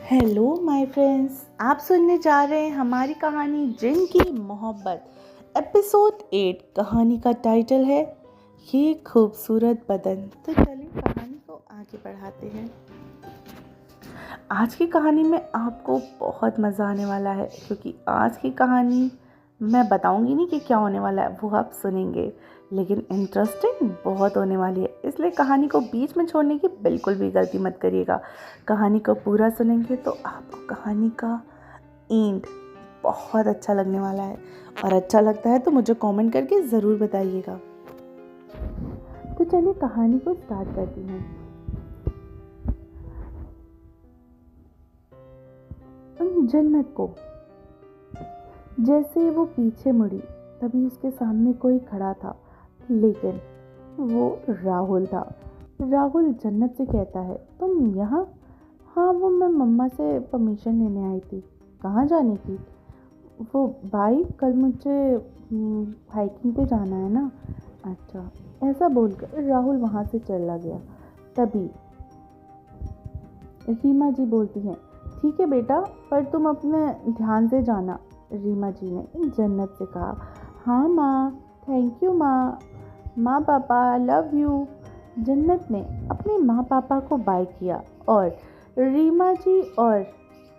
Hello my friends, आप सुनने जा रहे हैं हमारी कहानी जिन की मोहब्बत। एपिसोड 8। कहानी का टाइटल है ये खूबसूरत बदन। तो चलिए कहानी को आगे बढ़ाते हैं। आज की कहानी में आपको बहुत मज़ा आने वाला है, क्योंकि आज की कहानी मैं बताऊंगी नहीं कि क्या होने वाला है, वो आप सुनेंगे, लेकिन इंटरेस्टिंग बहुत होने वाली है। इसलिए कहानी को बीच में छोड़ने की बिल्कुल भी गलती मत करिएगा। कहानी को पूरा सुनेंगे तो आपको कहानी का एंड बहुत अच्छा लगने वाला है, और अच्छा लगता है तो मुझे कमेंट करके ज़रूर बताइएगा। तो चलिए कहानी को स्टार्ट करती हूँ। जन्नत को जैसे वो पीछे मुड़ी, तभी उसके सामने कोई खड़ा था, लेकिन वो राहुल था। राहुल जन्नत से कहता है, तुम यहाँ? हाँ, वो मैं मम्मा से परमिशन लेने आई थी। कहाँ जाने की? वो भाई, कल मुझे हाइकिंग पे जाना है ना। अच्छा, ऐसा बोलकर राहुल वहाँ से चला गया। तभी रीमा जी बोलती हैं, ठीक है बेटा, पर तुम अपने ध्यान से जाना। रीमा जी ने जन्नत से कहा, हाँ माँ, थैंक यू माँ। माँ पापा लव यू। जन्नत ने अपने माँ पापा को बाय किया और रीमा जी और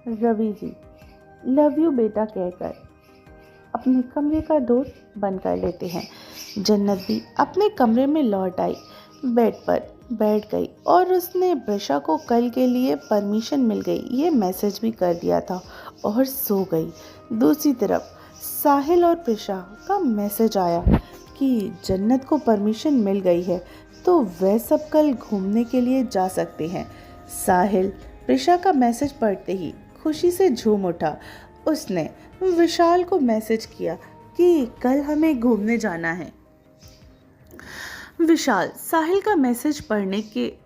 रवि जी लव यू बेटा कहकर अपने कमरे का डोर बंद कर लेते हैं। जन्नत भी अपने कमरे में लौट आई, बेड पर बैठ गई और उसने प्रिशा को कल के लिए परमिशन मिल गई ये मैसेज भी कर दिया था और सो गई। दूसरी तरफ साहिल और प्रिशा का मैसेज आया कि जन्नत को परमिशन मिल गई है, तो वह सब कल घूमने के लिए जा सकते हैं। साहिल प्रिशा का मैसेज पढ़ते ही खुशी से झूम उठा। उसने विशाल को मैसेज किया कि कल हमें घूमने जाना है। विशाल साहिल का मैसेज पढ़ने के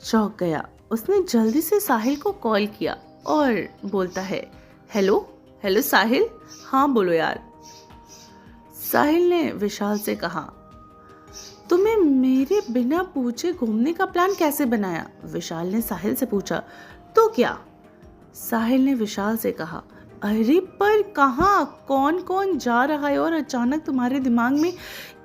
चौंक गया। उसने जल्दी से साहिल को कॉल किया और बोलता है, हेलो हेलो साहिल। हाँ बोलो यार। साहिल ने विशाल से कहा, तुम्हें मेरे बिना पूछे घूमने का प्लान कैसे बनाया? विशाल ने साहिल से पूछा। तो क्या? साहिल ने विशाल से कहा, अरे पर कहाँ, कौन कौन जा रहा है और अचानक तुम्हारे दिमाग में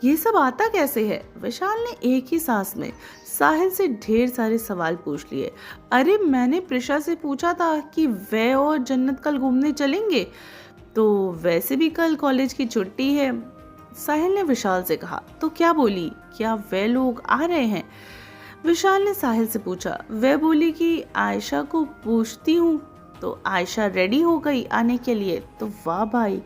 ये सब आता कैसे है? विशाल ने एक ही सांस में साहिल से ढेर सारे सवाल पूछ लिए। अरे मैंने प्रिशा से पूछा था कि वे और जन्नत कल घूमने चलेंगे, तो वैसे भी कल कॉलेज की छुट्टी है। साहिल ने विशाल से कहा, तो क्या बोली, क्या वे लोग आ रहे हैं? विशाल ने साहिल से पूछा। वे बोली कि आयशा को पूछती हूँ, तो आयशा रेडी हो गई आने के लिए। तो वाह भाई,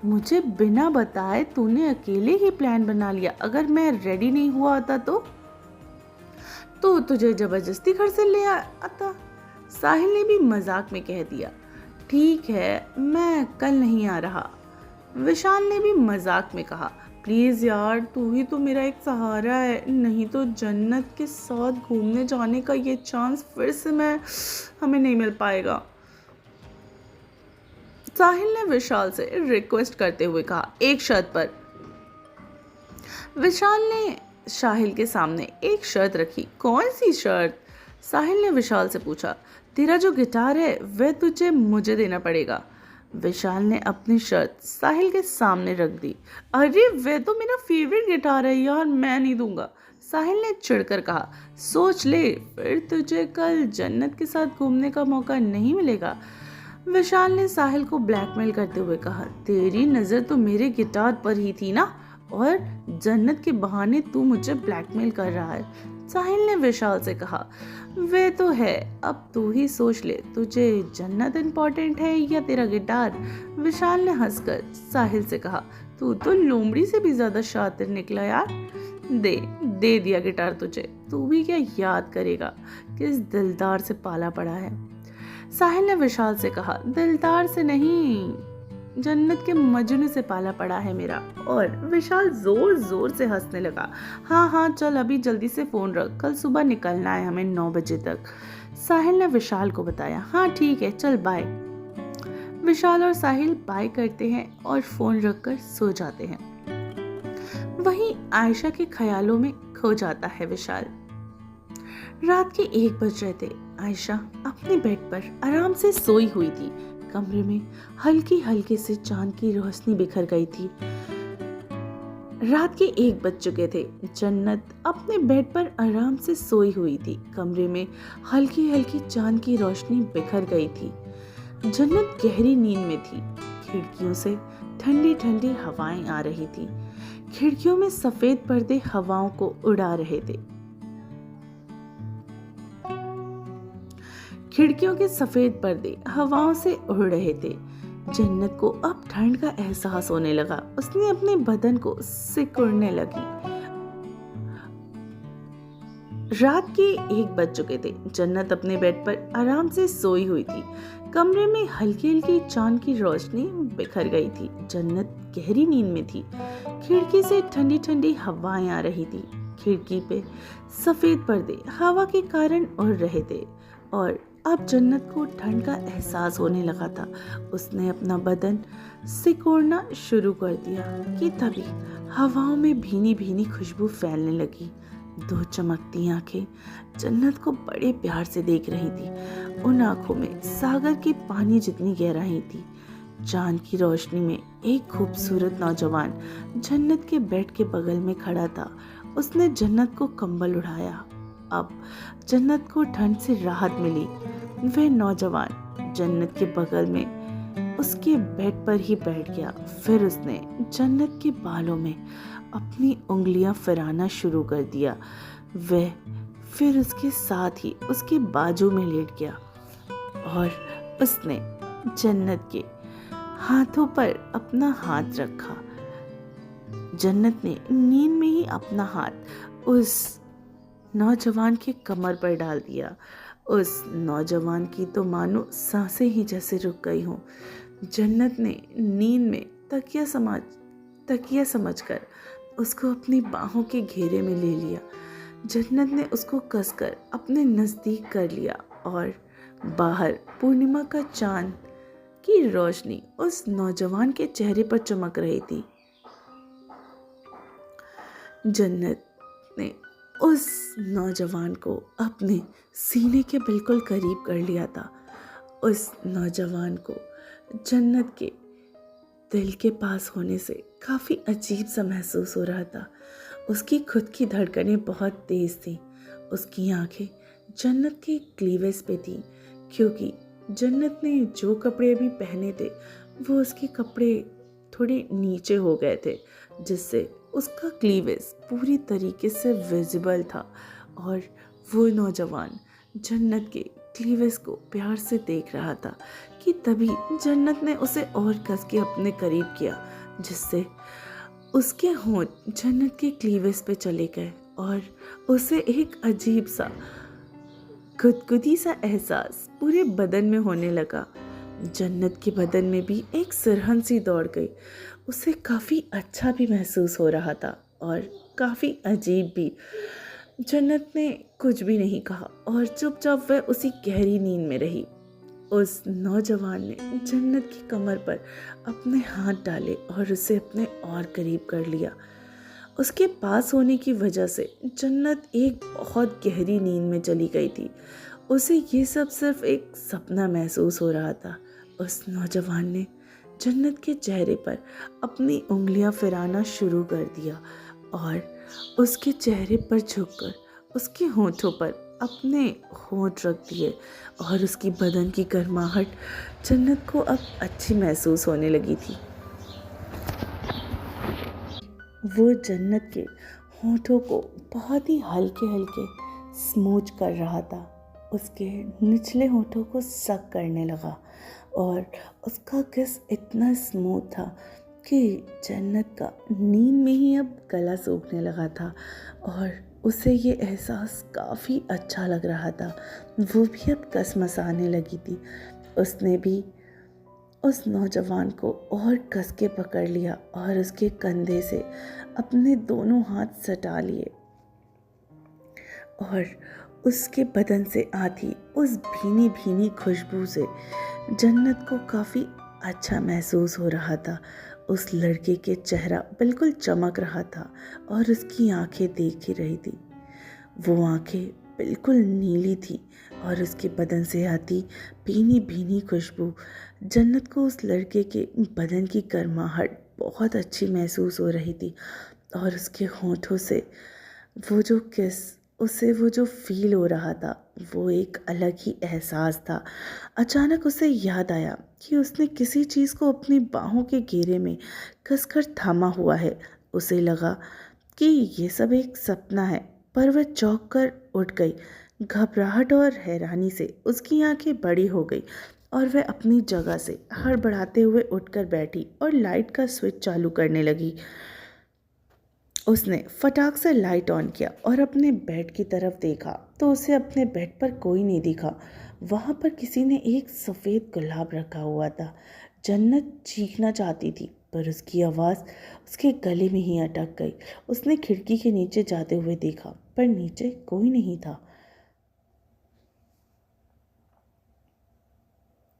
मुझे बिना बताए तूने अकेले ही प्लान बना लिया। अगर मैं रेडी नहीं हुआ होता तो तुझे जबरदस्ती घर से ले आता। साहिल ने भी मजाक में कह दिया, ठीक है, मैं कल नहीं आ रहा। विशाल ने भी मजाक में कहा, प्लीज यार, तू ही तो मेरा एक सहारा है, नहीं तो जन्नत के साथ घूमने जाने का ये चांस फिर से हमें नहीं मिल पाएगा। साहिल ने विशाल से रिक्वेस्ट करते हुए कहा, एक शर्त पर। विशाल ने साहिल के सामने एक शर्त रखी। कौन सी शर्त? साहिल ने विशाल से पूछा। तेरा जो गिटार है वह तुझे मुझे देना पड़ेगा। विशाल ने अपनी शर्त साहिल के सामने रख दी। अरे वह तो मेरा फेवरेट गिटार है यार, मैं नहीं दूंगा। साहिल ने चिढ़कर कहा, सोच ले, फिर तुझे कल जन्नत के साथ घूमने का मौका नहीं मिलेगा। विशाल ने साहिल को ब्लैकमेल करते हुए कहा, तेरी नज़र तो मेरे गिटार पर ही थी ना, और जन्नत के बहाने तू मुझे ब्लैकमेल कर रहा है। साहिल ने विशाल से कहा, वे तो है, अब तू ही सोच ले, तुझे जन्नत इम्पोर्टेंट है या तेरा गिटार? विशाल ने हंसकर साहिल से कहा, तू तो लोमड़ी से भी ज्यादा शातिर निकला यार। दे दिया गिटार तुझे, तू भी क्या याद करेगा किस दिलदार से पाला पड़ा है। साहिल ने विशाल से कहा, दिलदार से नहीं, जन्नत के मजनू से पाला पड़ा है मेरा। और विशाल जोर जोर से हंसने लगा। हाँ हाँ चल, अभी जल्दी से फोन रख, कल सुबह निकलना है हमें 9 बजे तक। साहिल ने विशाल को बताया। हाँ ठीक है, चल बाय। विशाल और साहिल बाय करते हैं और फोन रखकर सो जाते हैं। वहीं आयशा के ख्यालों में खो जाता है विशाल। रात के 1 बज रहे थे। आयशा अपने बेड पर आराम से सोई हुई थी। कमरे में हल्की हल्की से चांद की रोशनी बिखर गई थी। रात के 1 बज चुके थे। जन्नत अपने बेड पर आराम से सोई हुई थी। कमरे में हल्की हल्की चांद की रोशनी बिखर गई थी। जन्नत गहरी नींद में थी। खिड़कियों से ठंडी ठंडी हवाएं आ रही थी। खिड़कियों में सफेद पर्दे हवाओं को उड़ा रहे थे। खिड़कियों के सफेद पर्दे हवाओं से उड़ रहे थे। जन्नत को अब ठंड का एहसास होने लगा। उसने अपने बदन को सिकुड़ने लगी। रात के 1 बज चुके थे। जन्नत अपने बेड पर आराम से सोई हुई थी। कमरे में हल्की हल्की चांद की रोशनी बिखर गई थी। जन्नत गहरी नींद में थी। खिड़की से ठंडी ठंडी हवाएं आ रही थी। खिड़की पे सफेद पर्दे हवा के कारण उड़ रहे थे और अब जन्नत को ठंड का एहसास होने लगा था। उसने अपना बदन सिकोड़ना शुरू कर दिया कि तभी हवाओं में भीनी भीनी खुशबू फैलने लगी। 2 चमकती आंखें जन्नत को बड़े प्यार से देख रही थी। उन आंखों में सागर के पानी जितनी गहराई थी। चांद की रोशनी में एक खूबसूरत नौजवान जन्नत के बेड के बगल में खड़ा था। उसने जन्नत को कंबल उड़ाया। अब जन्नत को ठंड से राहत मिली। वह नौजवान जन्नत के बगल में उसके बेड पर ही बैठ गया। फिर उसने जन्नत के बालों में अपनी उंगलियां फिराना शुरू कर दिया। वह फिर उसके साथ ही उसके बाजू में लेट गया और उसने जन्नत के हाथों पर अपना हाथ रखा। जन्नत ने नींद में ही अपना हाथ उस नौजवान के कमर पर डाल दिया। उस नौजवान की तो मानो सांसें ही जैसे रुक गई हों। जन्नत ने नींद में तकिया समझकर उसको अपनी बाहों के घेरे में ले लिया। जन्नत ने उसको कसकर अपने नज़दीक कर लिया और बाहर पूर्णिमा का चांद की रोशनी उस नौजवान के चेहरे पर चमक रही थी। जन्नत ने उस नौजवान को अपने सीने के बिल्कुल करीब कर लिया था। उस नौजवान को जन्नत के दिल के पास होने से काफ़ी अजीब सा महसूस हो रहा था। उसकी खुद की धड़कनें बहुत तेज़ थीं। उसकी आंखें जन्नत के क्लीवेज पे थीं, क्योंकि जन्नत ने जो कपड़े अभी पहने थे वो उसके कपड़े थोड़े नीचे हो गए थे, जिससे उसका क्लीवेज पूरी तरीके से विजिबल था। और वो नौजवान जन्नत के क्लीवेज को प्यार से देख रहा था कि तभी जन्नत ने उसे और कस के अपने करीब किया, जिससे उसके होंठ जन्नत के क्लीवेज पे चले गए और उसे एक अजीब सा गुदगुदी सा एहसास पूरे बदन में होने लगा। जन्नत के बदन में भी एक सिरहन सी दौड़ गई। उसे काफ़ी अच्छा भी महसूस हो रहा था और काफ़ी अजीब भी। जन्नत ने कुछ भी नहीं कहा और चुपचाप वह उसी गहरी नींद में रही। उस नौजवान ने जन्नत की कमर पर अपने हाथ डाले और उसे अपने और करीब कर लिया। उसके पास होने की वजह से जन्नत एक बहुत गहरी नींद में चली गई थी। उसे ये सब सिर्फ एक सपना महसूस हो रहा था। उस नौजवान ने जन्नत के चेहरे पर अपनी उंगलियां फिराना शुरू कर दिया और उसके चेहरे पर झुककर उसके होठों पर अपने होठ रख दिए और उसकी बदन की गर्माहट जन्नत को अब अच्छी महसूस होने लगी थी। वो जन्नत के होठों को बहुत ही हल्के हल्के स्मूच कर रहा था। उसके निचले होठों को सक करने लगा और उसका किस इतना स्मूथ था कि जन्नत का नींद में ही अब गला सूखने लगा था और उसे ये एहसास काफ़ी अच्छा लग रहा था। वो भी अब कसमसाने लगी थी। उसने भी उस नौजवान को और कस के पकड़ लिया और उसके कंधे से अपने दोनों हाथ सटा लिए और उसके बदन से आती उस भीनी भीनी खुशबू से जन्नत को काफ़ी अच्छा महसूस हो रहा था। उस लड़के के चेहरा बिल्कुल चमक रहा था और उसकी आंखें देख ही रही थी। वो आंखें बिल्कुल नीली थी और उसके बदन से आती भीनी भीनी खुशबू जन्नत को उस लड़के के बदन की गर्माहट बहुत अच्छी महसूस हो रही थी। और उसके होठों से वो जो किस उसे वो जो फील हो रहा था वो एक अलग ही एहसास था। अचानक उसे याद आया कि उसने किसी चीज़ को अपनी बाहों के घेरे में कसकर थामा हुआ है। उसे लगा कि ये सब एक सपना है, पर वह चौंक कर उठ गई। घबराहट और हैरानी से उसकी आंखें बड़ी हो गई और वह अपनी जगह से हड़बड़ाते हुए उठकर बैठी और लाइट का स्विच चालू करने लगी। उसने फटाक से लाइट ऑन किया और अपने बेड की तरफ देखा तो उसे अपने बेड पर कोई नहीं दिखा। वहाँ पर किसी ने एक सफ़ेद गुलाब रखा हुआ था। जन्नत चीखना चाहती थी पर उसकी आवाज़ उसके गले में ही अटक गई। उसने खिड़की के नीचे जाते हुए देखा पर नीचे कोई नहीं था।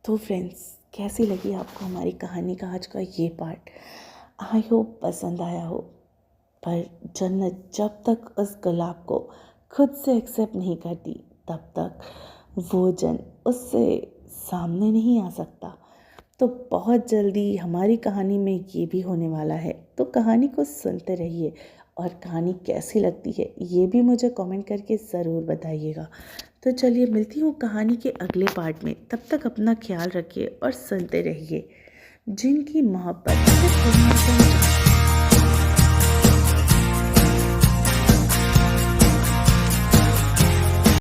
तो फ्रेंड्स, कैसी लगी आपको हमारी कहानी का आज का ये पार्ट? आई होप पसंद आया हो। पर जन्नत जब तक उस गुलाब को खुद से एक्सेप्ट नहीं करती तब तक वो जन उससे सामने नहीं आ सकता। तो बहुत जल्दी हमारी कहानी में ये भी होने वाला है। तो कहानी को सुनते रहिए और कहानी कैसी लगती है ये भी मुझे कमेंट करके ज़रूर बताइएगा। तो चलिए मिलती हूँ कहानी के अगले पार्ट में। तब तक अपना ख्याल रखिए और सुनते रहिए। जिनकी मोहब्बत सिर्फ